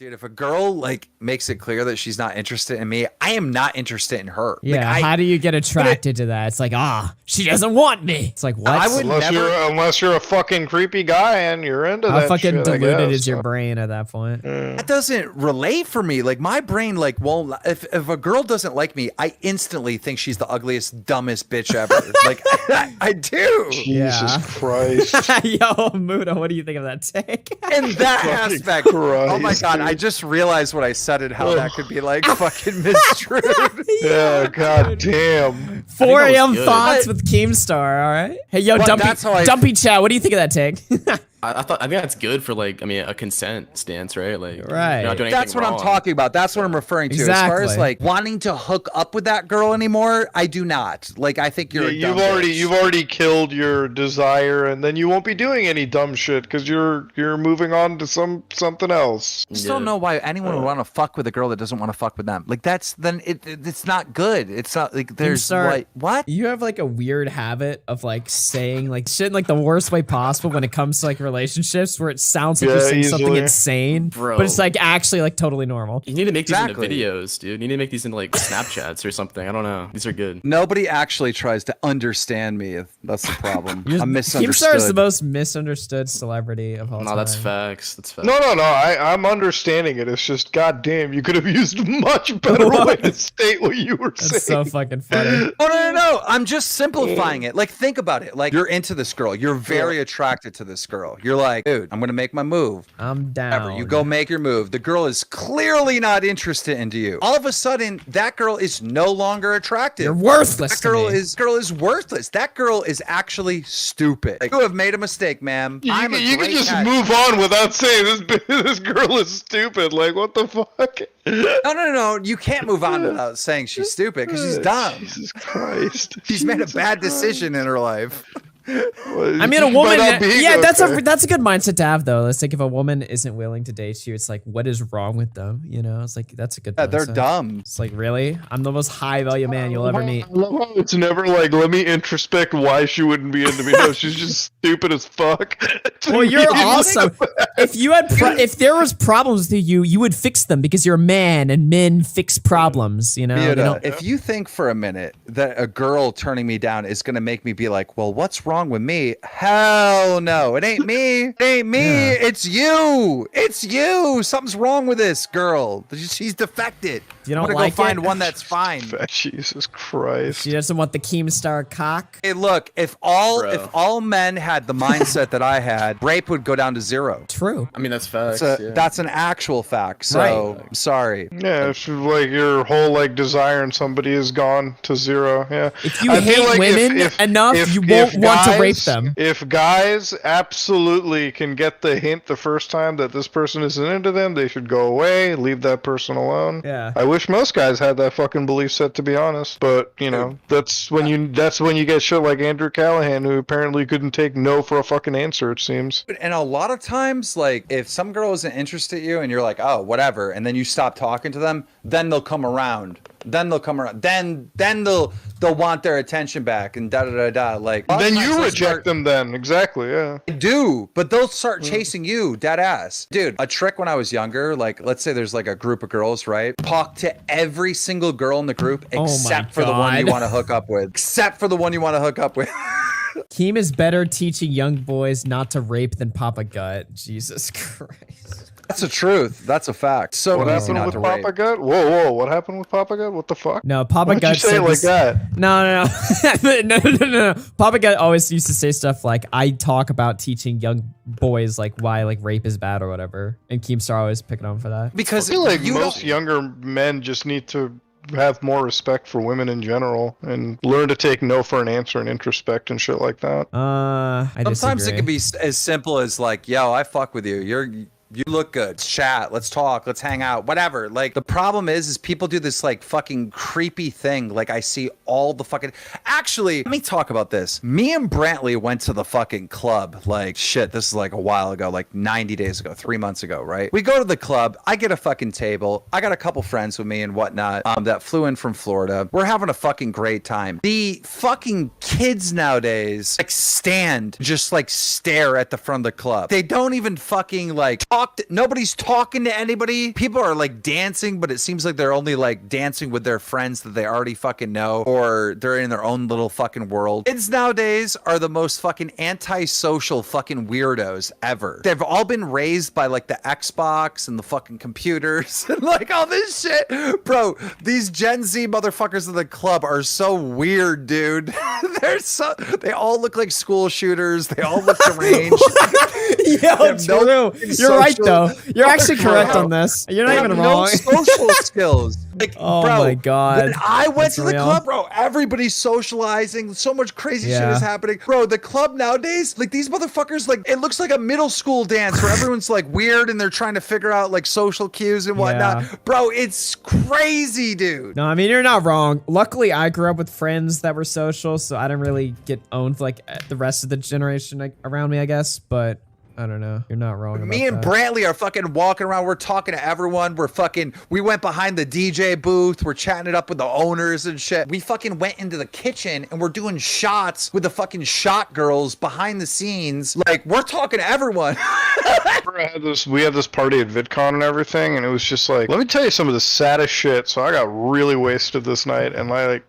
Dude, if a girl like makes it clear that she's not interested in me, I am not interested in her. Yeah, like, how do you get attracted to that? It's like, she doesn't want me. It's like, what? I would unless you're a fucking creepy guy and you're into How that fucking shit, deluded is your brain at that point? That doesn't relate for me. Like my brain, like, well, if a girl doesn't like me, I instantly think she's the ugliest, dumbest bitch ever. Like I do. Jesus Christ. Yo, Muda, what do you think of that take? In that aspect, oh my god, dude. I just realized what I said and how that could be like fucking misconstrued. Yeah, god damn. 4 a.m. good. thoughts with Keemstar, all right? Hey, yo, But that's how I- Dumpy Chat, what do you think of that take? I think that's good for like, I mean, a consent stance, right? Like, Right. you're not doing That's anything what I'm wrong. talking about. That's what I'm referring to. As far as Exactly. like wanting to hook up with that girl anymore, I do not. Like I think you're Yeah, a dumb bitch. you've already killed your desire, and then you won't be doing any dumb shit because you're moving on to something else. I just don't know why anyone would want to fuck with a girl that doesn't want to fuck with them. Like that's then it's not good. It's not like there's Keemstar, like what? You have like a weird habit of like saying like shit in like the worst way possible when it comes to like relationships where it sounds like you're Yeah, saying something easily. insane, Bro. but it's like actually like totally normal. You need to make Exactly. these into videos, dude. You need to make these into like Snapchats or something. I don't know. These are good. Nobody actually tries to understand me. That's the problem. I'm misunderstood. Keemstar is the most misunderstood celebrity of all time. No, that's facts. That's facts. No. I'm understanding it. It's just, goddamn, you could have used a much better way to state what you were That's saying. so fucking funny. No. I'm just simplifying it. Like, think about it. Like, you're into this girl. You're very attracted to this girl. You're like, dude, I'm going to make my move. I'm Whatever. down. You go make your move. The girl is clearly not interested into you. All of a sudden, that girl is no longer attractive. You're worthless That girl to me. is worthless. That girl is actually stupid. Like, you have made a mistake, ma'am. You I'm a can great just guy. move on without saying this girl is stupid. Like, what the fuck? No. You can't move on without saying she's stupid because she's dumb. Jesus Christ. She's made a Jesus bad Christ. decision in her life. I mean, a woman. Yeah, that's a good mindset to have, though. It's like if a woman isn't willing to date you, it's like, what is wrong with them? You know, it's like that's a good. Yeah, they're mindset. dumb. It's like, really, I'm the most high value man you'll ever meet. I love how it's never like, let me introspect why she wouldn't be into me. No, she's just stupid as fuck. Well, you're awesome. If you had, if there was problems with you, you would fix them because you're a man and men fix problems. You know. They don't- If you think for a minute that a girl turning me down is going to make me be like, well, what's wrong with me? Hell no. It ain't me. It ain't me. Yeah. It's you. It's you. Something's wrong with this girl. She's defected. You don't I'm gonna like go find it? one that's fine. Jesus Christ. She doesn't want the Keemstar cock. Hey, look, if all Bro. men had the mindset that I had, rape would go down to 0. True. I mean, that's facts. That's an actual fact. So, Right. I'm sorry. Yeah, if like your whole like desire in somebody is gone to 0. Yeah. If you I feel hate like women enough, you won't want to rape them. If guys absolutely can get the hint the first time that this person isn't into them, they should go away, leave that person alone. Yeah. I wish most guys had that fucking belief set, to be honest. But you know, that's when you get shit like Andrew Callahan, who apparently couldn't take no for a fucking answer. It seems. And a lot of times, like, if some girl isn't interested in you and you're like, oh, whatever, and then you stop talking to them, then they'll come around. Then they'll want their attention back and da da da da. Like, Then you they'll reject start- them. Then exactly. Yeah. I do, but they'll start chasing you, dead ass. Dude, a trick when I was younger, like, let's say there's like a group of girls, right? Talk to every single girl in the group Oh my except for the one you God. want to hook up with. Except for the one you want to hook up with. Keem is better teaching young boys not to rape than Papa Gut. Jesus Christ. That's the truth. That's a fact. So What easy happened not with to Papa rape. Gut? Whoa! What happened with Papa Gut? What the fuck? No, Papa Why'd you Gut say said it like this- that? No. Papa Gut always used to say stuff like, I talk about teaching young boys like why like rape is bad or whatever. And Keemstar always picking on for that. Because I feel like you most don't- younger men just need to have more respect for women in general and learn to take no for an answer and introspect and shit like that. I Sometimes disagree. it can be as simple as like, yo, I fuck with you. You look good. Chat. Let's talk. Let's hang out. Whatever. Like, the problem is people do this like fucking creepy thing. Like, I see all the fucking. Actually, let me talk about this. Me and Brantley went to the fucking club. Like, shit. This is like a while ago, like 90 days ago, 3 months ago, right? We go to the club. I get a fucking table. I got a couple friends with me and whatnot that flew in from Florida. We're having a fucking great time. The fucking kids nowadays like stand, just like stare at the front of the club. They don't even fucking like talk Nobody's talking to anybody. People are like dancing, but it seems like they're only like dancing with their friends that they already fucking know, or they're in their own little fucking world. Kids nowadays are the most fucking antisocial fucking weirdos ever. They've all been raised by like the Xbox and the fucking computers and like all this shit. Bro, these Gen Z motherfuckers in the club are so weird, dude. They all look like school shooters. They all look deranged. Yo, true. You're right though. You're actually correct on this. You're not even wrong. No social skills. Like, Oh bro, my God. when I went That's to the real. club, bro, everybody's socializing. So much crazy shit Yeah. is happening. Bro, the club nowadays, like these motherfuckers, like it looks like a middle school dance where everyone's like weird and they're trying to figure out like social cues and whatnot. Yeah. Bro, it's crazy, dude. No, I mean, you're not wrong. Luckily, I grew up with friends that were social, so I didn't really get owned like the rest of the generation like, around me, I guess. But I don't know. You're not wrong about Me and that. Brantley are fucking walking around. We're talking to everyone. We went behind the DJ booth. We're chatting it up with the owners and shit. We fucking went into the kitchen and we're doing shots with the fucking shot girls behind the scenes. Like, we're talking to everyone. We had this party at VidCon and everything, and it was just like, let me tell you some of the saddest shit. So I got really wasted this night, and I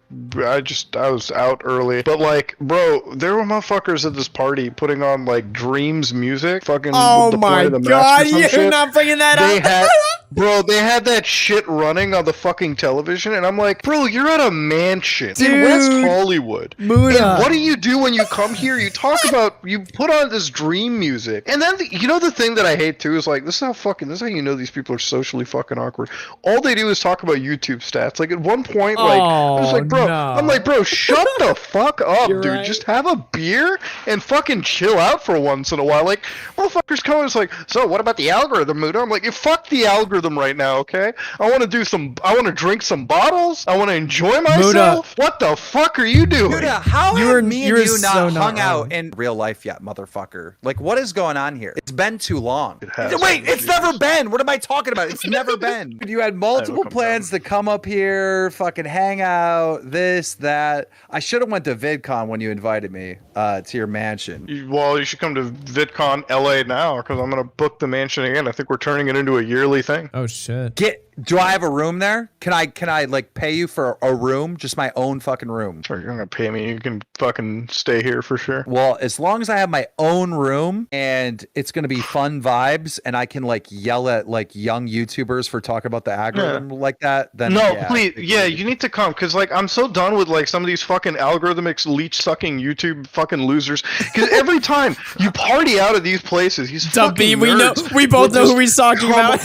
was out early. But like, bro, there were motherfuckers at this party putting on like Dreams music, fucking. Oh with the my Point of the God, Mask or some you're shit. not bringing that They up. had, bro, they had that shit running on the fucking television, and I'm like, bro, you're at a mansion in West Dude. Hollywood. Muda. And what do you do when you come here? You talk about, you put on this dream music, and then you know the thing that I hate too is like, this is how you know these people are socially fucking awkward. All they do is talk about YouTube stats. Like at one point, like I was like, bro, no. I'm like, bro, shut the fuck up, You're dude. right. Just have a beer and fucking chill out for once in a while. Like motherfuckers come and it's like, so what about the algorithm, Muda? I'm like, fuck the algorithm right now, okay? I want to drink some bottles. I want to enjoy myself. What the fuck are you doing? Dude, how You're- have me and you're you not so not hung out wrong. in real life yet, motherfucker? Like, what is going on here? It's been too long. has Wait, been, it's never been. What am I talking about? It's never been. You had multiple come plans to come up here, fucking hang out, this, that. I should have went to VidCon when you invited me to your mansion. Well, you should come to VidCon LA now because I'm gonna book the mansion again. I think we're turning it into a yearly thing. Oh shit. Do I have a room there? Can I like pay you for a room? Just my own fucking room. Sure, you're gonna pay me. You can fucking stay here for sure. Well, as long as I have my own room and it's going to be fun vibes and I can like yell at like young YouTubers for talking about the algorithm like that, then No, yeah, please, yeah, you need to come because like I'm so done with like some of these fucking algorithmic leech sucking YouTube fucking losers. Because every time you party out of these places, these Dumpy, fucking we know, nerds we both will know who just he's talking come- about.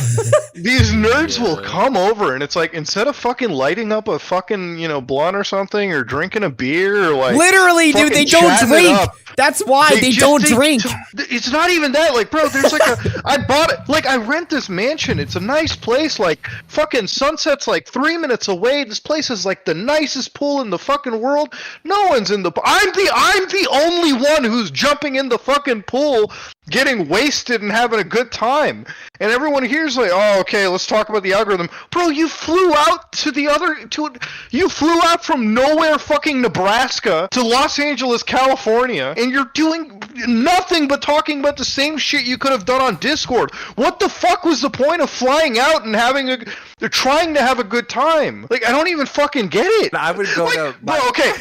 These nerds will come over and it's like instead of fucking lighting up a fucking blunt or something or drinking a beer or like Literally, dude, fucking they don't chatting it drink. up, That's why they just- don't drink. It's not even that. Like, bro, there's like I bought it. Like, I rent this mansion. It's a nice place. Like, fucking sunset's like 3 minutes away. This place is like the nicest pool in the fucking world. No one's in the. I'm the only one who's jumping in the fucking pool, getting wasted and having a good time. And everyone here's like, oh, okay, let's talk about the algorithm. Bro, you flew out you flew out from nowhere fucking Nebraska to Los Angeles, California, and you're doing nothing but talking about the same shit you could have done on Discord. What the fuck was the point of flying out and they're trying to have a good time? Like, I don't even fucking get it. I would go to Bro, okay,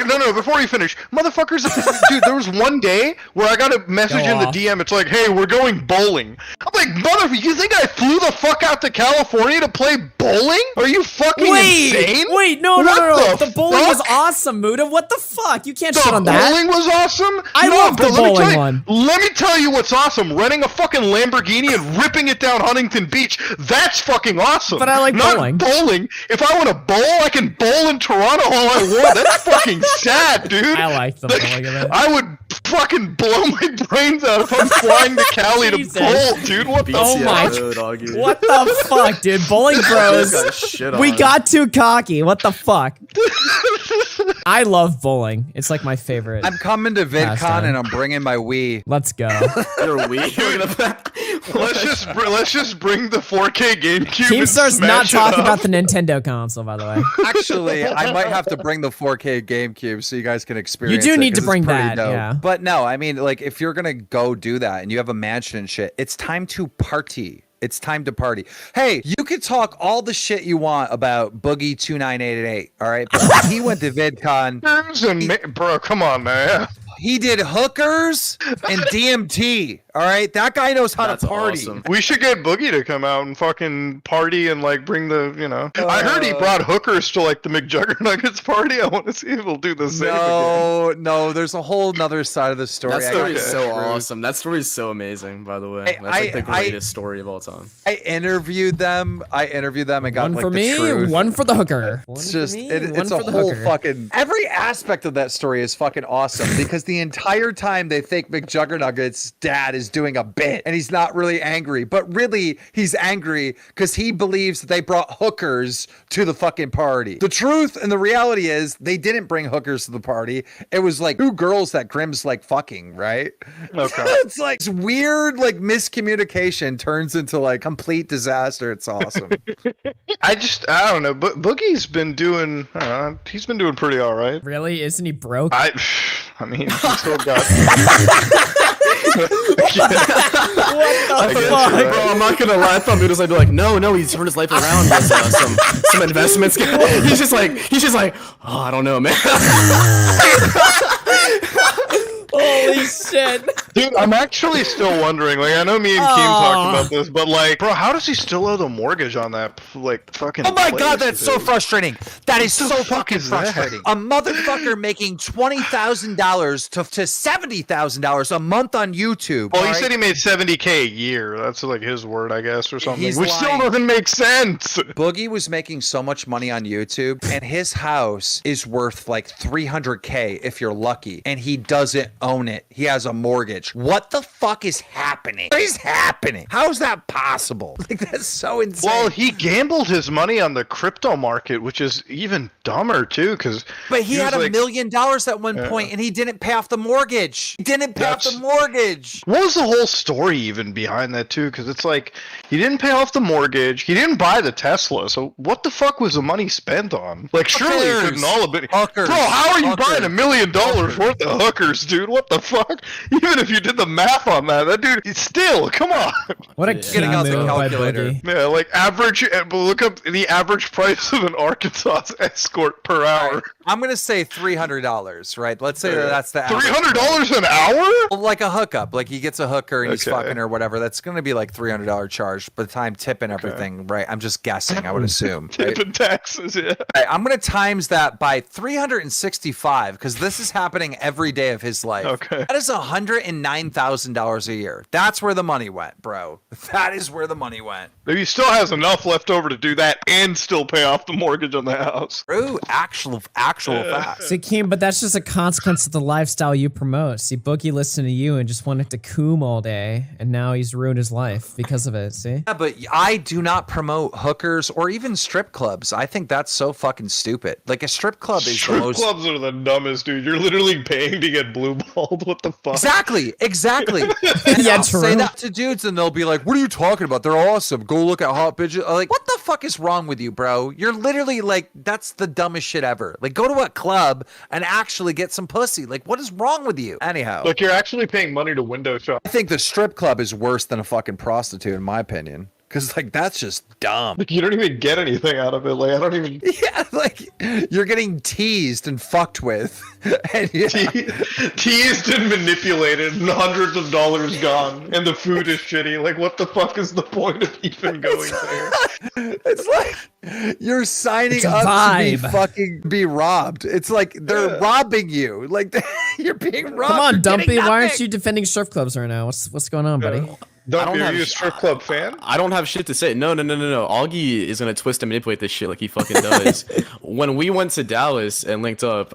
no, before you finish, motherfuckers, dude, there was one day where I got a message Go in the off. DM, it's like, hey, we're going bowling. I'm like, motherfucker, you think I flew the fuck out to California to play bowling? Are you fucking insane? Wait, no. What The bowling was fuck? awesome, Muda. What the fuck? You can't The shit on that. bowling was awesome? I love the let me bowling tell you- one. Let me tell you what's awesome. Renting a fucking Lamborghini and ripping it down Huntington Beach, that's fucking awesome. But I like Not bowling. If I want to bowl, I can bowl in Toronto all I want. That's fucking sad, dude. I like the bowling of it. I would fucking blow my brains out if I'm flying to Cali to Jesus. bowl, dude. What the Oh my- Augie. What the fuck, dude? Bowling Bros. Got shit We on. got too cocky. What the fuck? I love bowling. It's like my favorite. I'm coming to VidCon Pastime. and I'm bringing my Wii. Let's go. You're weak. You're gonna let's just bring the 4K GameCube. Keemstar's and not smash it talking up. about the Nintendo console, by the way. Actually, I might have to bring the 4K GameCube so you guys can experience. You do it, need to 'cause it's bring pretty that, dope. yeah. But no, I mean, like, if you're gonna go do that and you have a mansion and shit, it's time to party. It's time to party. Hey, you can talk all the shit you want about Boogie 29888, all right? But when he went to VidCon, Bro, come on, man. he did hookers and DMT. All right, that guy knows how That's to party. awesome. We should get Boogie to come out and fucking party and like bring the, I heard he brought hookers to like the McJuggernuggets party. I want to see if he'll do the same again. No, there's a whole nother side of the story. That story is so Okay. awesome. That story is so amazing, by the way. That's like the greatest story of all time. I interviewed them and got One like for the me, truth. one for the hooker. It's just it's a whole fucking every aspect of that story is fucking awesome because the entire time they think McJuggernuggets' dad is doing a bit and he's not really angry, but really he's angry because he believes that they brought hookers to the fucking party. The truth and the reality is they didn't bring hookers to the party. It was like two girls that Grimm's like fucking, right? Okay. It's like this weird like miscommunication turns into like complete disaster. It's awesome. I don't know, but Boogie's been doing, he's been doing pretty all right. Really? Isn't he broke? I mean, he's still got. What the fuck? Bro, I'm not gonna lie. I thought Noodles would be like, no, he's turned his life around with some investments. He's just like, oh, I don't know, man. Holy shit. Dude, I'm actually still wondering. Like, I know me and Keem talked about this, but like, bro, how does he still owe the mortgage on that? Like, fucking. Oh my place, god, that's so dude? frustrating. That is What the so fuck fucking is that? frustrating. A motherfucker making $20,000 to $70,000 a month on YouTube. Well, he all said right? he made $70K a year. That's like his word, I guess, or something. He's Which still lying. doesn't make sense. Boogie was making so much money on YouTube, and his house is worth like $300K if you're lucky, and he doesn't own it. He has a mortgage. What the fuck is happening? What is happening? How is that possible? Like, that's so insane. Well, he gambled his money on the crypto market, which is even dumber too, because. but he had was $1 like- million at one point, and he didn't pay off the mortgage. He didn't pay off the mortgage. What was the whole story even behind that too? Because it's like he didn't pay off the mortgage, he didn't buy the Tesla. So what the fuck was the money spent on? Like surely it couldn't all have been. Hookers. Bro, how are you Hookers. buying $1 million worth of hookers, dude? What the fuck? Even if you did the math on that dude, it's still come on. What a Getting key out the move by calculator. Boogie. Yeah, like average. Look up the average price of an Arkansas escort per hour. I'm gonna say $300, right? Let's say that's the average. $300 an hour? Well, like a hookup, like he gets a hooker and he's Okay. fucking or whatever. That's gonna be like $300 charge by the time tip and everything, right? I'm just guessing. I would assume. Right? Tip and taxes, yeah. Right, I'm gonna times that by 365 because this is happening every day of his life. Okay. That is $109,000 a year. That's where the money went, bro. That is where the money went. Maybe he still has enough left over to do that and still pay off the mortgage on the house. True, actual fact. See, Keem, but that's just a consequence of the lifestyle you promote. See, Boogie listened to you and just wanted to coom all day, and now he's ruined his life because of it, see? Yeah, but I do not promote hookers or even strip clubs. I think that's so fucking stupid. Like a strip club is Strip the most. clubs are the dumbest, dude. You're literally paying to get blue balled. What the fuck? Exactly. And Yeah, I'll say true. that to dudes, and they'll be like, "What are you talking about? They're awesome. Go look at hot bitches." I'm like, what the fuck is wrong with you, bro? You're literally like, that's the dumbest shit ever. Like, go to a club and actually get some pussy. Like, what is wrong with you? Anyhow, Look, you're actually paying money to window shop. I think the strip club is worse than a fucking prostitute, in my opinion. Because, like, that's just dumb. Like, you don't even get anything out of it. Like, I don't even. Yeah, like, you're getting teased and fucked with. And Teased and manipulated, and hundreds of dollars gone, and the food is shitty. Like, what the fuck is the point of even going there? it's like you're signing It's a up vibe. to be robbed. It's like they're robbing you. Like you're being robbed. Come on, You're Dumpy, getting why aren't nothing. you defending strip clubs right now? What's going on, buddy? Dumpy, don't are you have- a strip club fan? I don't have shit to say. No. Augie is gonna twist and manipulate this shit like he fucking does. When we went to Dallas and linked up,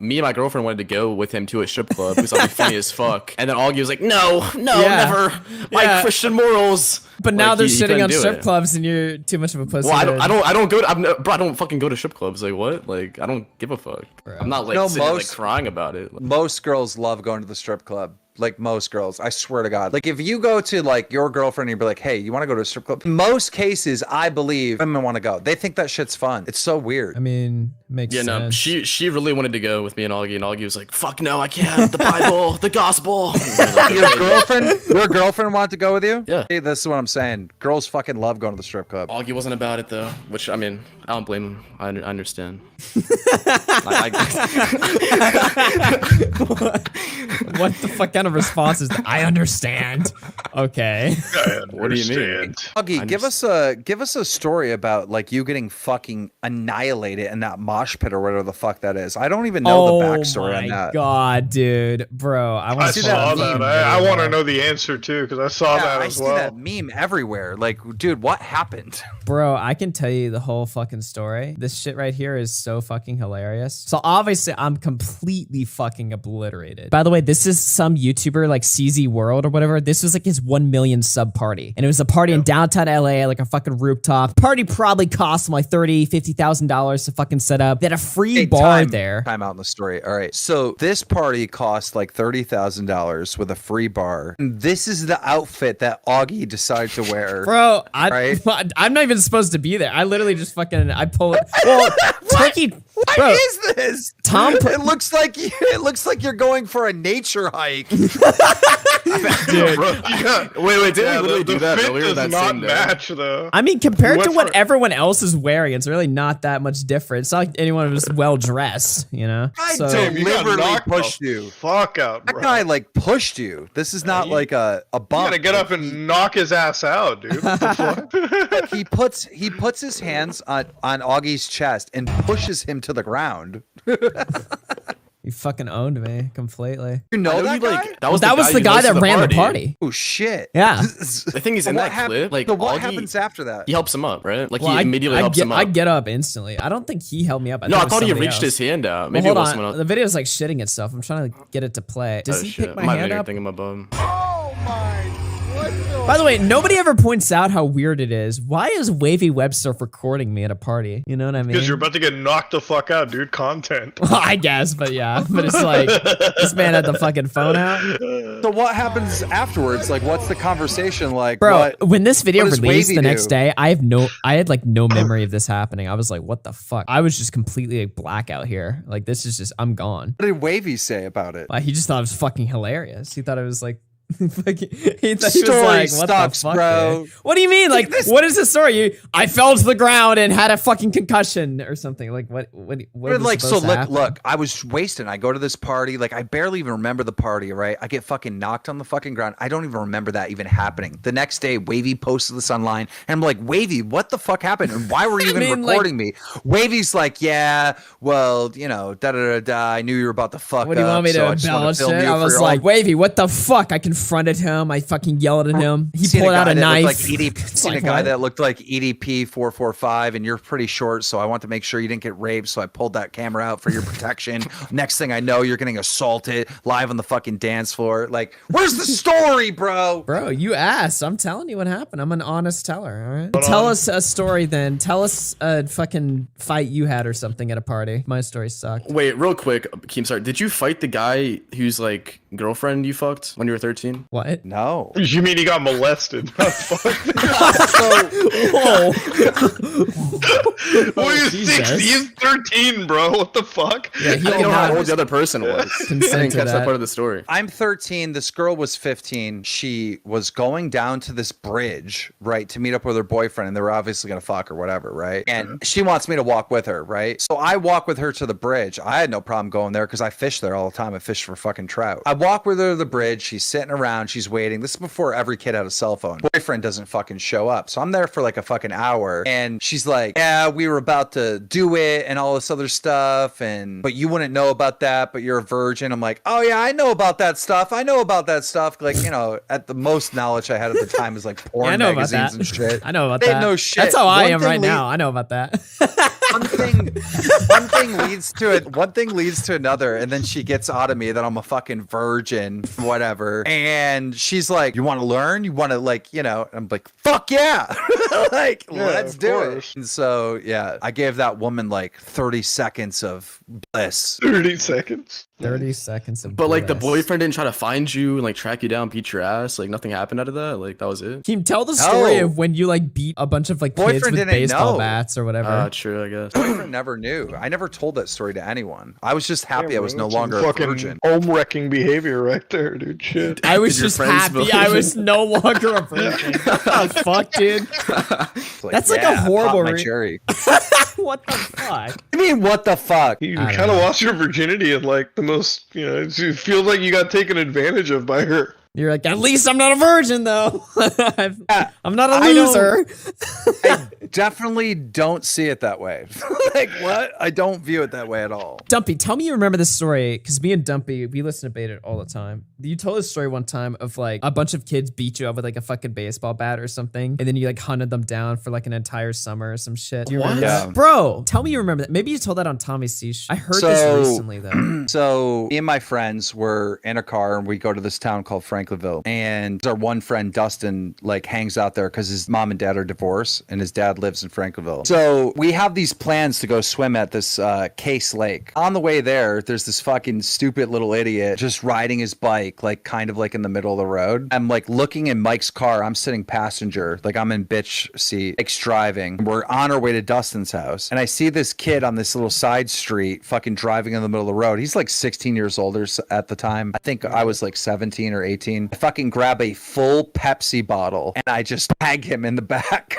me and my girlfriend wanted to go with him to a strip club because I'd be funny as fuck. And then Augie was like, no, Yeah. never. My Yeah. Christian morals. But now Like, they're he sitting couldn't on do strip it. clubs and you're too much of a pussy. Well, I to- don't go. Bro, I don't fucking go to strip clubs. Like what? Like I don't give a fuck. I'm not like No, sitting there, like most- crying about it. Most girls love going to the strip club. like most girls. I swear to God. Like if you go to like your girlfriend and you're like, hey, you want to go to a strip club? In most cases, I believe women want to go. They think that shit's fun. It's so weird. I mean, makes sense. No, she really wanted to go with me and Augie was like, fuck no, I can't. The Bible, the gospel. Your girlfriend wanted to go with you? Yeah. Hey, this is what I'm saying. Girls fucking love going to the strip club. Augie wasn't about it though, which I mean, I don't blame him. I understand. What the fuck kind of response is that? I understand. Okay. What do you mean? Augie, give us a story about like you getting fucking annihilated in that mosh pit or whatever the fuck that is. I don't even know the backstory on that. Oh my god, dude, bro! I saw that. I want to know the answer too because I saw that as well. I see that meme everywhere. Like, dude, what happened? Bro, I can tell you the whole fucking story. This shit right here is so fucking hilarious. So obviously, I'm completely fucking obliterated. By the way, this is some YouTuber like CZ World or whatever. This was like his 1 million sub party, and it was a party in downtown LA, like a fucking rooftop. Party probably cost him like $30,000-$50,000 to fucking set up. They had a free bar there. Time out in the story. All right, so this party cost like $30,000 with a free bar. And this is the outfit that Augie decided to wear. Bro, I'm not even supposed to be there. I literally just fucking pull it. Well, Turkey. What is this? Tom, it looks like you're going for a nature hike. Dude. Wait, did we literally do that earlier that same day? Match though. I mean, compared to what everyone else is wearing, it's really not that much different. It's not like anyone was well dressed, you know. I deliberately pushed you. Fuck out, bro. That guy like pushed you. This is not like a bump. You gotta get up and knock his ass out, dude. What the fuck? He puts his hands on Augie's chest and pushes him to the ground. You fucking owned me completely. You know that guy? Like, that was the guy that ran the party. Oh shit! Yeah. The thing is, in that clip, like, so what Augie, happens after that? He helps him up, right? Like, he immediately helps him up. I get up instantly. I don't think he held me up. No, I thought he reached his hand out. Maybe hold it was on. someone else. The video's like shitting itself. I'm trying to get it to play. Does he pick my hand up? Oh my! By the way, nobody ever points out how weird it is. Why is Wavy Webster recording me at a party? You know what I mean? Because you're about to get knocked the fuck out, dude. Content. Well, I guess, but yeah. But it's like, this man had the fucking phone out. So what happens afterwards? Like, what's the conversation like? Bro, when this video released Wavy the next day, I had like no memory of this happening. I was like, what the fuck? I was just completely like blackout here. Like, this is just, I'm gone. What did Wavy say about it? He just thought it was fucking hilarious. He thought it was like, he thought he was Story like, what sucks, the fuck, bro. dude? What do you mean? Like, what is the story? I fell to the ground and had a fucking concussion or something. Like, what like, so look, I was wasted. I go to this party. Like, I barely even remember the party, right? I get fucking knocked on the fucking ground. I don't even remember that even happening. The next day, Wavy posted this online. And I'm like, Wavy, what the fuck happened? And why were you even recording me? Wavy's like, yeah, well, you know, da-da-da-da. I knew you were about to fuck up. What do you want me to embellish it? I was like, Wavy, what the fuck? I confronted him. I fucking yelled at him. He pulled out a knife. Seen a guy that looked like EDP 445, and you're pretty short, so I want to make sure you didn't get raped, so I pulled that camera out for your protection. Next thing I know, you're getting assaulted live on the fucking dance floor. Like, where's the story, bro? Bro, you asked. I'm telling you what happened. I'm an honest teller, all right? Tell us a story then. Tell us a fucking fight you had or something at a party. My story sucked. Wait, real quick, Keemstar, did you fight the guy whose like girlfriend you fucked when you were 13? What? No. You mean he got molested? Whoa. What are you, 6? He's 13, bro. What the fuck? Yeah, I don't know how old the other person was. I didn't catch that part of the story. I'm 13. This girl was 15. She was going down to this bridge, right, to meet up with her boyfriend, and they were obviously going to fuck or whatever, right? And she wants me to walk with her, right? So I walk with her to the bridge. I had no problem going there because I fish there all the time. I fish for fucking trout. I walk with her to the bridge. She's sitting around. She's waiting. This is before every kid had a cell phone. Boyfriend doesn't fucking show up. So I'm there for like a fucking hour, and she's like, yeah, we were about to do it and all this other stuff, but you wouldn't know about that, but you're a virgin. I'm like, oh yeah, I know about that stuff. I know about that stuff. Like, you know, at the most knowledge I had at the time is like porn magazines and shit. I know about they that. know shit. That's how I am right now. I know about that. one thing leads to it. One thing leads to another, and then she gets out of me that I'm a fucking virgin, whatever. And she's like, "You want to learn? You want to like, you know?" And I'm like, "Fuck yeah!" Like, yeah, let's do it. And so, yeah, I gave that woman like 30 seconds of bliss. 30 seconds. 30 seconds of But like the bliss. boyfriend didn't try to find you and like track you down, beat your ass. Like nothing happened out of that. Like that was it. Keem, tell the story No. of when you like beat a bunch of like kids Boyfriend with didn't baseball know. bats or whatever. True, I guess. Boyfriend never knew. I never told that story to anyone. I was just happy I was no That's longer a fucking virgin. home wrecking behavior right there, dude. Shit. I was Did your just friends happy believe I it? was no longer a virgin. What the fuck, dude? That's like a yeah, horrible pop my re- cherry. What the fuck? I mean, what the fuck? You I don't kind of know. lost your virginity in like the most, you know, you feel like you got taken advantage of by her. You're like, at least I'm not a virgin though. I'm not a I don't- loser. I definitely don't see it that way. Like, what? I don't view it that way at all. Dumpy, tell me you remember this story, because me and Dumpy, we listen to Bait It all the time. You told this story one time of like a bunch of kids beat you up with like a fucking baseball bat or something, and then you like hunted them down for like an entire summer or some shit. Do you remember What? that? Bro, tell me you remember that. Maybe you told that on Tommy C's. I heard this So- recently though. So me and my friends were in a car and we go to this town called Franklinville, and our one friend Dustin like hangs out there because his mom and dad are divorced and his dad lives in Franklinville. So we have these plans to go swim at this Case Lake. On the way there's this fucking stupid little idiot just riding his bike like kind of like in the middle of the road. I'm like looking in Mike's car. I'm sitting passenger, like I'm in bitch seat. Mike's driving. We're on our way to Dustin's house, and I see this kid on this little side street fucking driving in the middle of the road. He's like 16 years older at the time. I think I was like 17 or 18. I fucking grab a full Pepsi bottle and I just tag him in the back.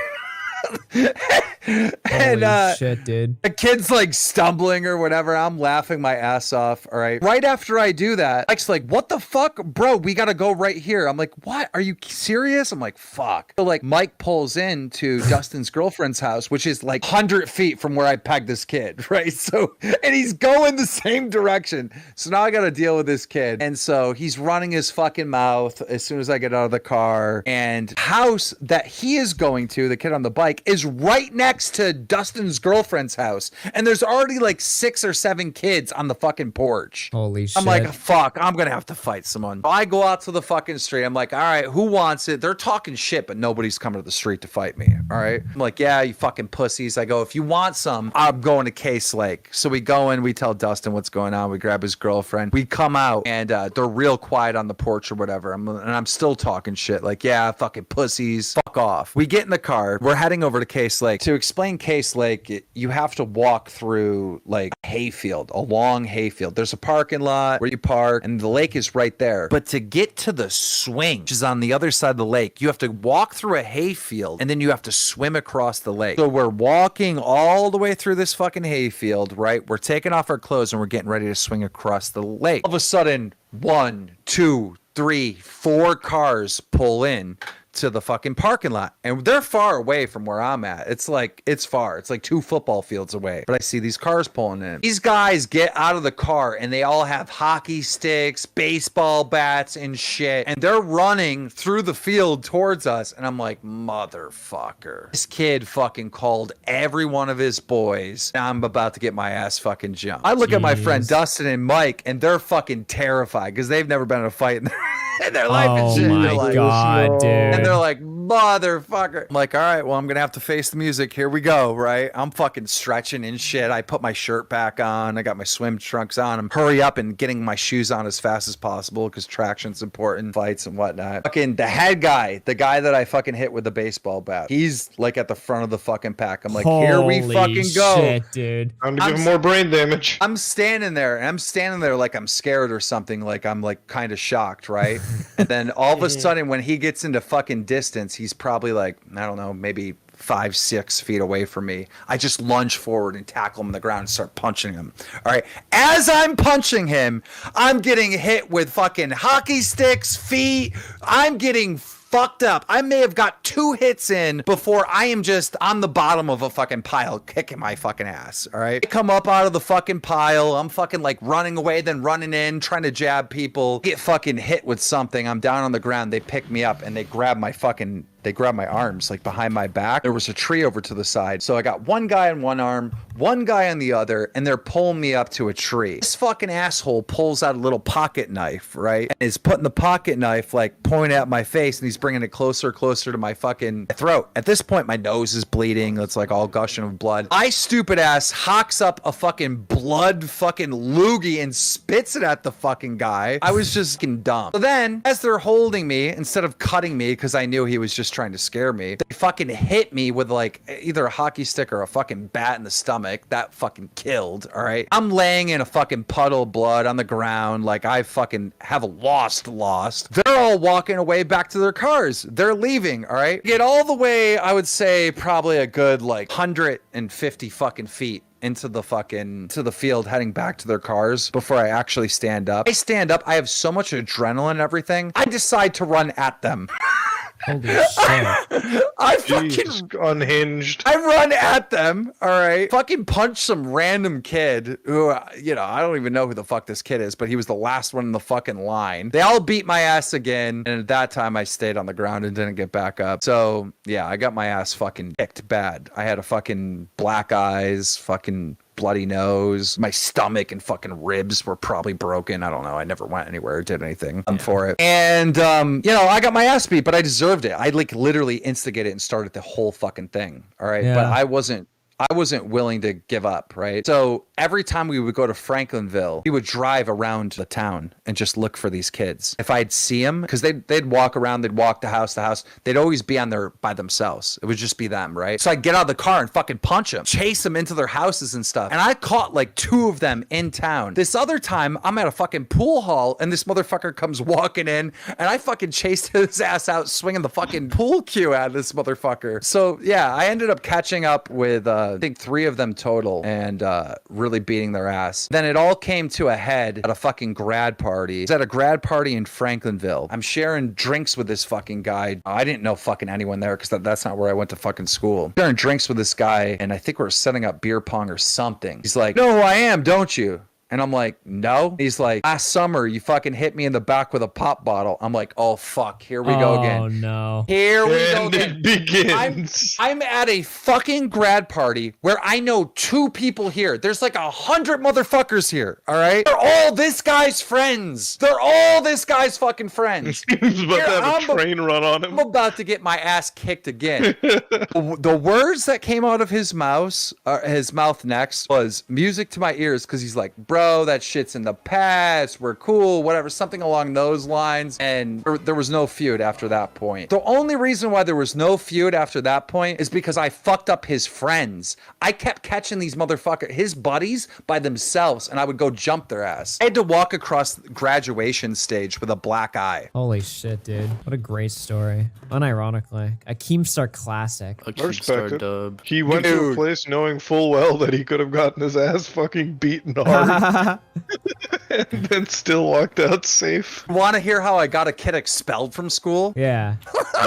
And Holy shit, dude. the kid's like stumbling or whatever. I'm laughing my ass off. All right. Right after I do that, Mike's like, what the fuck? Bro, we got to go right here. I'm like, what? Are you serious? I'm like, fuck. So like Mike pulls into Dustin's girlfriend's house, which is like 100 feet from where I pegged this kid. Right. So, and he's going the same direction. So now I got to deal with this kid. And so he's running his fucking mouth as soon as I get out of the car. And house that he is going to, the kid on the bike, is right next to Dustin's girlfriend's house, and there's already like 6 or 7 kids on the fucking porch. Holy shit. I'm like, fuck, I'm gonna have to fight someone. So I go out to the fucking street. I'm like, all right, who wants it? They're talking shit, but nobody's coming to the street to fight me. All right. I'm like, yeah, you fucking pussies. I go, if you want some, I'm going to Case Lake. So we go in, we tell Dustin what's going on. We grab his girlfriend. We come out, and they're real quiet on the porch or whatever. And I'm still talking shit. Like, yeah, fucking pussies. Fuck off. We get in the car. We're heading over to Case Lake. To explain Case Lake, you have to walk through like hayfield, a long hayfield. There's a parking lot where you park, and the lake is right there. But to get to the swing, which is on the other side of the lake, you have to walk through a hayfield, and then you have to swim across the lake. So we're walking all the way through this fucking hayfield, right? We're taking off our clothes, and we're getting ready to swing across the lake. All of a sudden, 1, 2, 3, 4 cars pull in to the fucking parking lot, and they're far away from where I'm at. It's far. It's like 2 football fields away, but I see these cars pulling in. These guys get out of the car, and they all have hockey sticks, baseball bats, and shit, and they're running through the field towards us, and I'm like, motherfucker. This kid fucking called every one of his boys. Now I'm about to get my ass fucking jumped. I look at my friend Dustin and Mike, and they're fucking terrified because they've never been in a fight in their life and shit. Oh They're my like, god, dude. and they're like, motherfucker. I'm like, all right, well, I'm going to have to face the music. Here we go, right? I'm fucking stretching and shit. I put my shirt back on. I got my swim trunks on. I'm hurry up and getting my shoes on as fast as possible because traction's important, fights and whatnot. Fucking the head guy, the guy that I fucking hit with the baseball bat, he's like at the front of the fucking pack. I'm like, here we Holy fucking go. shit, dude. Time to give him more brain damage. I'm standing there, and I'm standing there like I'm scared or something, like I'm like kind of shocked, right? And then all of a sudden, when he gets into fucking distance, he's probably like, I don't know, maybe 5, 6 feet away from me. I just lunge forward and tackle him on the ground and start punching him. All right. As I'm punching him, I'm getting hit with fucking hockey sticks, feet. I'm getting fucked up. I may have got 2 hits in before I am just on the bottom of a fucking pile kicking my fucking ass. All right. I come up out of the fucking pile. I'm fucking like running away, then running in, trying to jab people. Get fucking hit with something. I'm down on the ground. They pick me up and they grab my fucking they grabbed my arms like behind my back. There was a tree over to the side. So I got one guy on one arm, one guy on the other, and they're pulling me up to a tree. This fucking asshole pulls out a little pocket knife, right? And is putting the pocket knife like pointing at my face, and he's bringing it closer to my fucking throat. At this point, my nose is bleeding. It's like all gushing with blood. I stupid ass hawks up a fucking blood fucking loogie and spits it at the fucking guy. I was just fucking dumb. So then, as they're holding me, instead of cutting me, because I knew he was just trying to scare me, they fucking hit me with like either a hockey stick or a fucking bat in the stomach. That fucking killed, all right? I'm laying in a fucking puddle of blood on the ground like I fucking have lost. They're all walking away back to their cars. They're leaving, all right? Get all the way, I would say probably a good like 150 fucking feet into the field heading back to their cars before I actually stand up. I stand up. I have so much adrenaline and everything. I decide to run at them. Holy shit. I Jeez, fucking unhinged. I run at them, all right? Fucking punch some random kid who, you know, I don't even know who the fuck this kid is, but he was the last one in the fucking line. They all beat my ass again, and at that time I stayed on the ground and didn't get back up. So, yeah, I got my ass fucking kicked bad. I had a fucking black eyes, fucking bloody nose. My stomach and fucking ribs were probably broken. I don't know. I never went anywhere or did anything for it. And, you know, I got my ass beat, but I deserved it. I like literally instigated and started the whole fucking thing. All right. Yeah. But I wasn't willing to give up, right? So every time we would go to Franklinville, we would drive around the town and just look for these kids. If I'd see them, because they'd walk around, they'd walk the house, they'd always be on there by themselves. It would just be them, right? So I'd get out of the car and fucking punch them, chase them into their houses and stuff. And I caught like 2 of them in town. This other time, I'm at a fucking pool hall and this motherfucker comes walking in and I fucking chased his ass out, swinging the fucking pool cue at this motherfucker. So yeah, I ended up catching up with, I think 3 of them total and really beating their ass. Then it all came to a head at a fucking grad party. It's at a grad party in Franklinville. I'm sharing drinks with this fucking guy. I didn't know fucking anyone there because that's not where I went to fucking school. Sharing drinks with this guy and I think we're setting up beer pong or something. He's like, "Know who I am, don't you?" And I'm like, "No." He's like, "Last summer, you fucking hit me in the back with a pop bottle." I'm like, "Oh, fuck. Here we go again." Oh, no. Here we go And again. it begins. I'm at a fucking grad party where I know 2 people here. There's like 100 motherfuckers here, all right? They're all this guy's friends. They're all this guy's fucking friends. He's about Here, to have I'm a train run on him. I'm about to get my ass kicked again. The words that came out of his mouth next was music to my ears because he's like, "Bro, that shit's in the past. We're cool, whatever," something along those lines. And there was no feud after that point. The only reason why there was no feud after that point is because I fucked up his friends. I kept catching these motherfuckers, his buddies, by themselves, and I would go jump their ass. I had to walk across the graduation stage with a black eye. Holy shit, dude. What a great story. Unironically. A Keemstar classic. A Keemstar Respected. dub. He went to a Dude. place knowing full well that he could have gotten his ass fucking beaten hard and then still walked out safe. Want to hear how I got a kid expelled from school? Yeah.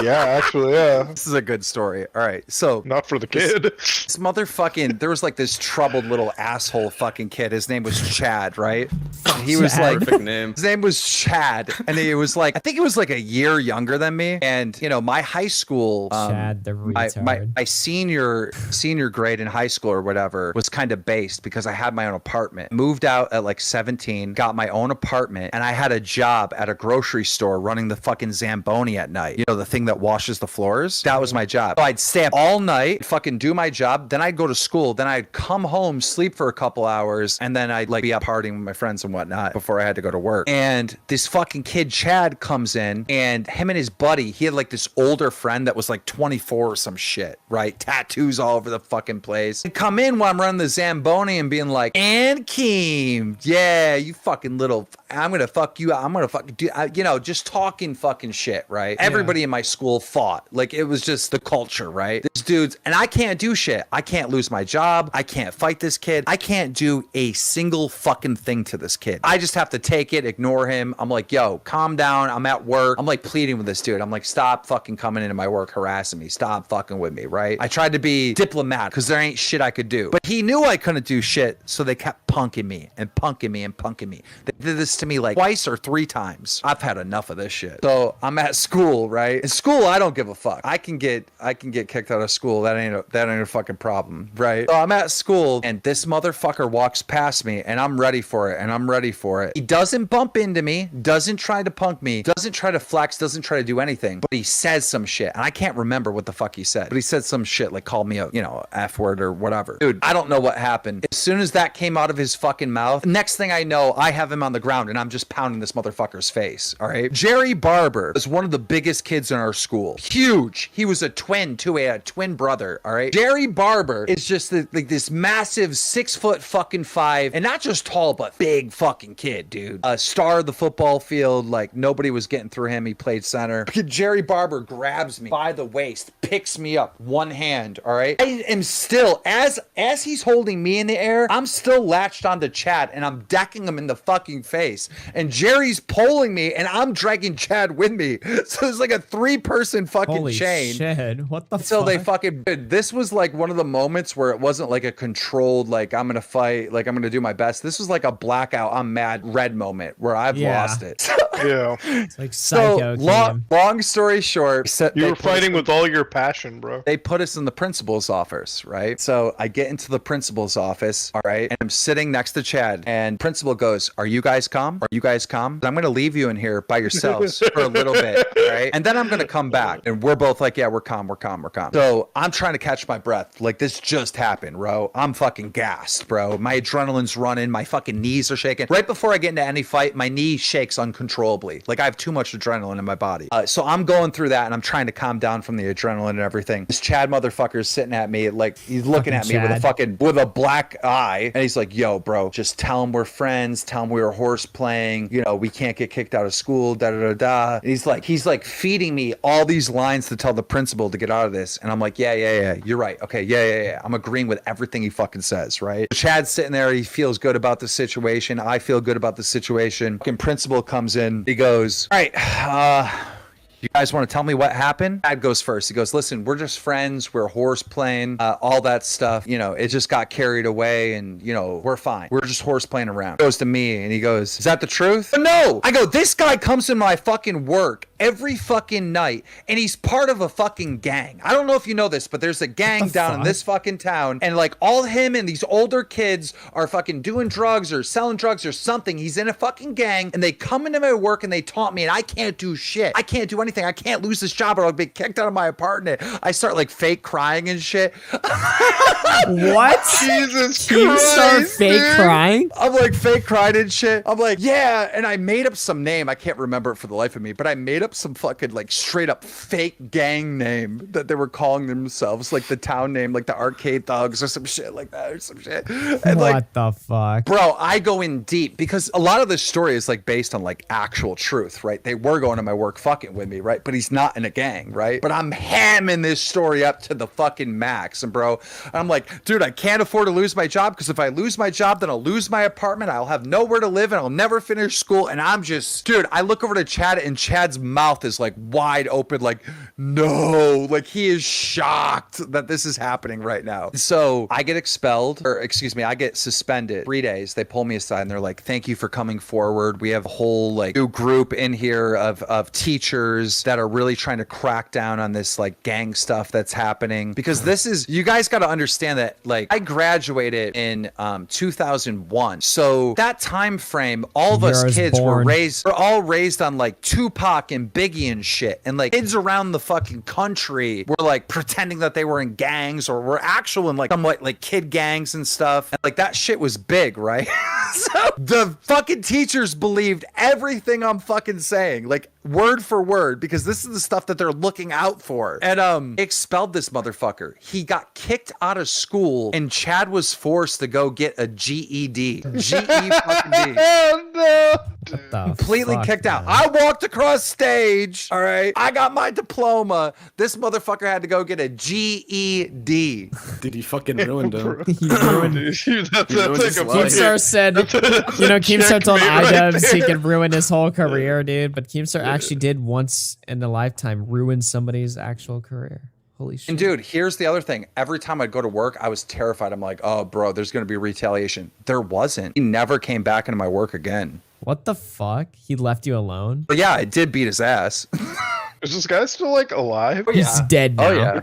Yeah, actually, yeah. This is a good story. All right, so Not for the kid. this motherfucking, there was like this troubled little asshole fucking kid. His name was Chad, right? And he was Chad. like, Perfect name. his name was Chad, and he was like, I think he was like a year younger than me. And you know, my high school, Chad the retard. my senior grade in high school or whatever was kind of based because I had my own apartment. Moved out at like 17, got my own apartment, and I had a job at a grocery store running the fucking Zamboni at night. You know, the thing that washes the floors? That was my job. So I'd stay up all night, fucking do my job, then I'd go to school, then I'd come home, sleep for a couple hours, and then I'd like be up partying with my friends and whatnot before I had to go to work. And this fucking kid, Chad, comes in, and him and his buddy, he had like this older friend that was like 24 or some shit, right? Tattoos all over the fucking place. He'd come in while I'm running the Zamboni and being like, "And Keem, yeah, you fucking little, I'm gonna fuck you, I'm gonna fuck you," you know, just talking fucking shit, right? Everybody in my school fought. Like, it was just the culture, right? This dude's, and I can't do shit. I can't lose my job. I can't fight this kid. I can't do a single fucking thing to this kid. I just have to take it, ignore him. I'm like, "Yo, calm down. I'm at work." I'm like pleading with this dude. I'm like, "Stop fucking coming into my work harassing me. Stop fucking with me," right? I tried to be diplomatic because there ain't shit I could do. But he knew I couldn't do shit, so they kept punking me and punking me and punking me. They did this to me like twice or 3 times. I've had enough of this shit. So I'm at school, right? In school, I don't give a fuck. I can get kicked out of school. That ain't a fucking problem, right? So I'm at school and this motherfucker walks past me and I'm ready for it. He doesn't bump into me, doesn't try to punk me, doesn't try to flex, doesn't try to do anything, but he says some shit. And I can't remember what the fuck he said, but he said some shit like called me a, F word or whatever. Dude, I don't know what happened. As soon as that came out of his fucking mouth, next thing I know, I have him on the ground and I'm just pounding this motherfucker's face. All right. Jerry Barber is one of the biggest kids in our school. Huge. He was a twin too. He had a twin brother. All right. Jerry Barber is just like this massive 6'5" and not just tall, but big fucking kid, dude. A star of the football field. Like nobody was getting through him. He played center. Jerry Barber grabs me by the waist, picks me up, one hand. All right. I am still, as he's holding me in the air, I'm still latched onto Chad and I'm decking him in the fucking face. And Jerry's pulling me and I'm dragging Chad with me. So it's like a 3-person fucking Holy chain. shit. What the So fuck? they fucking, this was like one of the moments where it wasn't like a controlled, like I'm gonna fight, like I'm gonna do my best. This was like a blackout, I'm mad red moment where I've lost it. Yeah. It's like psycho. Long story short, You were fighting with all your passion, bro. they put us in the principal's office, right? So I get into the principal's office, all right, and I'm sitting next to Chad, and principal goes, "Are you guys calm? Are you guys calm? I'm gonna leave you in here by yourselves for a little bit, right? And then I'm gonna come back." And we're both like, "Yeah, we're calm. So I'm trying to catch my breath. Like this just happened, bro. I'm fucking gassed, bro. My adrenaline's running. My fucking knees are shaking. Right before I get into any fight, my knee shakes uncontrollably. Like I have too much adrenaline in my body. So I'm going through that and I'm trying to calm down from the adrenaline and everything. This Chad motherfucker is sitting at me, like he's looking at me with a black eye. And he's like, "Yo, bro, just tell him we're friends. Tell him we were horse playing. We can't get kicked out of school, da da da da." And he's like feeding me all these lines to tell the principal to get out of this. And I'm like, yeah, you're right. Okay, yeah. I'm agreeing with everything he fucking says, right? Chad's sitting there. He feels good about the situation. I feel good about the situation. Fucking principal comes in. He goes, "All right, you guys want to tell me what happened?" Dad goes first. He goes, "Listen, we're just friends. We're horse playing, all that stuff. It just got carried away and, we're fine. We're just horse playing around." He goes to me and he goes, "Is that the truth?" "No." I go, "This guy comes in my fucking work every fucking night and he's part of a fucking gang. I don't know if you know this, but there's a gang down in this fucking town and like all him and these older kids are fucking doing drugs or selling drugs or something. He's in a fucking gang and they come into my work and they taunt me and I can't do shit. I can't do anything. I can't lose this job or I'll be kicked out of my apartment." I start like fake crying and shit. What? Jesus KEEMSTAR Christ, fake dude. crying? I'm like fake crying and shit. I'm like, yeah. And I made up some name. I can't remember it for the life of me, but I made up some fucking like straight up fake gang name that they were calling themselves, like the town name, like the Arcade Thugs or some shit like that or some shit. And What the fuck? bro, I go in deep because a lot of this story is like based on like actual truth, right? They were going to my work fucking with me, right? But he's not in a gang, right? But I'm hamming this story up to the fucking max. And bro, I'm like, dude, I can't afford to lose my job because if I lose my job, then I'll lose my apartment. I'll have nowhere to live and I'll never finish school. And I'm just, dude, I look over to Chad and Chad's mouth is like wide open, like, no, like he is shocked that this is happening right now. So I get expelled, or excuse me, I get suspended 3 days. They pull me aside and they're like, "Thank you for coming forward. We have a whole like new group in here of teachers that are really trying to crack down on this like gang stuff that's happening." Because this is, you guys got to understand that like I graduated in 2001. So that time frame, all of us kids were all raised on like Tupac and Biggie and shit. And like kids around the fucking country were like pretending that they were in gangs or were actual in like somewhat like kid gangs and stuff. And like that shit was big, right? So the fucking teachers believed everything I'm fucking saying, like word for word, because this is the stuff that they're looking out for. And expelled this motherfucker. He got kicked out of school and Chad was forced to go get a GED. fucking D. Oh, no. Completely kicked out. I walked across stage. All right. I got my diploma. This motherfucker had to go get a GED. Dude, he fucking ruined him. He ruined That's ruined like his a life. KEEMSTAR said, KEEMSTAR told checkmate right iDubbbz he there. could ruin his whole career, dude. But KEEMSTAR actually did once in a lifetime ruin somebody's actual career. Holy shit. And dude, here's the other thing. Every time I'd go to work, I was terrified. I'm like, oh, bro, there's going to be retaliation. There wasn't. He never came back into my work again. What the fuck? He left you alone? But yeah, I did beat his ass. Is this guy still like alive? He's dead now. Oh yeah.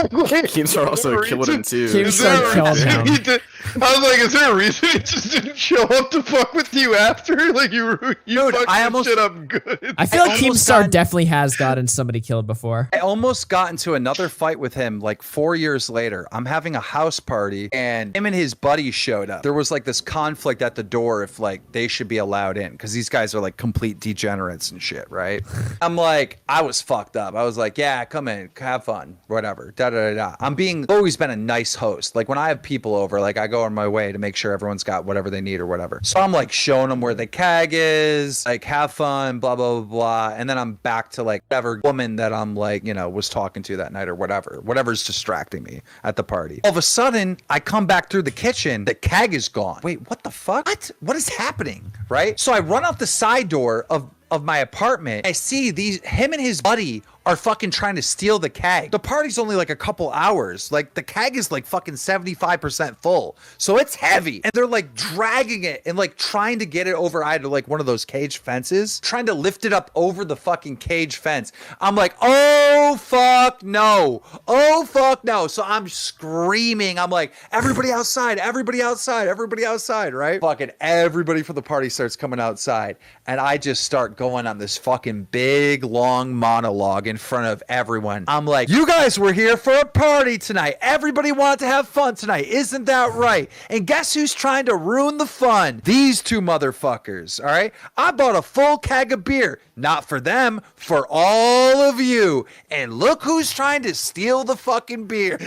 Keemstar also killed him too. Keemstar killed him. I was like, is there a reason he just didn't show up to fuck with you after? Like you Dude, fucked I this almost- shit up good. I feel like almost Keemstar got- definitely has gotten somebody killed before. I almost got into another fight with him like 4 years later. I'm having a house party and him and his buddy showed up. There was like this conflict at the door if like they should be allowed in because these guys are like complete degenerates and shit, right? I'm like, I was fucked up. I was like, yeah, come in, have fun, whatever. Da da da da. I'm always been a nice host. Like when I have people over, like I go on my way to make sure everyone's got whatever they need or whatever. So I'm like showing them where the keg is, like have fun, blah blah blah blah, and then I'm back to like whatever woman that I'm like, you know, was talking to that night or whatever's distracting me at the party. All of a sudden, I come back through the kitchen, the keg is gone. Wait, what the fuck? What is happening? Right? So I run out the side door of my apartment. I see him and his buddy are fucking trying to steal the keg. The party's only like a couple hours. Like the keg is like fucking 75% full. So it's heavy. And they're like dragging it and like trying to get it over either like one of those cage fences, trying to lift it up over the fucking cage fence. I'm like, oh fuck no. Oh fuck no. So I'm screaming. I'm like, everybody outside, everybody outside, everybody outside, right? Fucking everybody from the party starts coming outside. And I just start going on this fucking big long monologue in front of everyone. I'm like, you guys were here for a party tonight. Everybody wanted to have fun tonight. Isn't that right? And guess who's trying to ruin the fun? These two motherfuckers. All right. I bought a full keg of beer. Not for them, for all of you. And look who's trying to steal the fucking beer.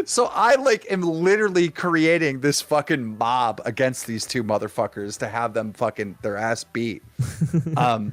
So I like am literally creating this fucking mob against these two motherfuckers to have them fucking their ass beat.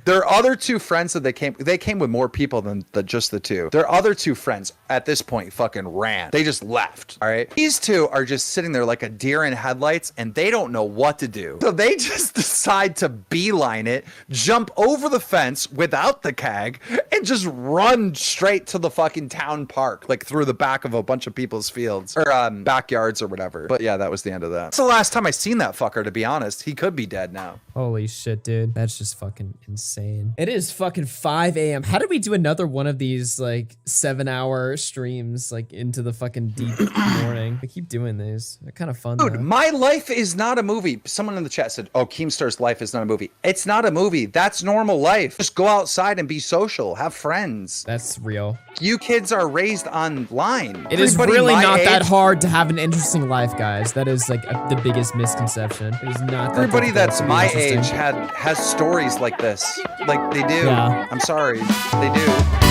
Their other two friends that they came with more people than just the two. Their other two friends at this point fucking ran. They just left. All right. These two are just sitting there like a deer in headlights and they don't know what to do. So they just decide to beeline it, jump over the fence without the keg, and just run straight to the fucking town park, like through the back of a bunch of people's fields or backyards or whatever. But yeah, that was the end of that. That's the last time I seen that fucker, to be honest. He could be dead now. Holy shit, dude. That's just fucking insane. It is fucking 5 a.m. How did we do another one of these like 7-hour streams like into the fucking deep morning? I keep doing these. They're kind of fun, Dude, though. my life is not a movie. Someone in the chat said, oh, Keemstar's life is not a movie. It's not a movie. That's normal life. Just go outside and be social. Have friends. That's real. You kids are raised online. It is Everybody really my not that age- hard to have an interesting life, guys. That is like the biggest misconception. It is not that Everybody difficult that's to be my interesting. age has stories like this. Like they do. Yeah. I'm sorry. They do.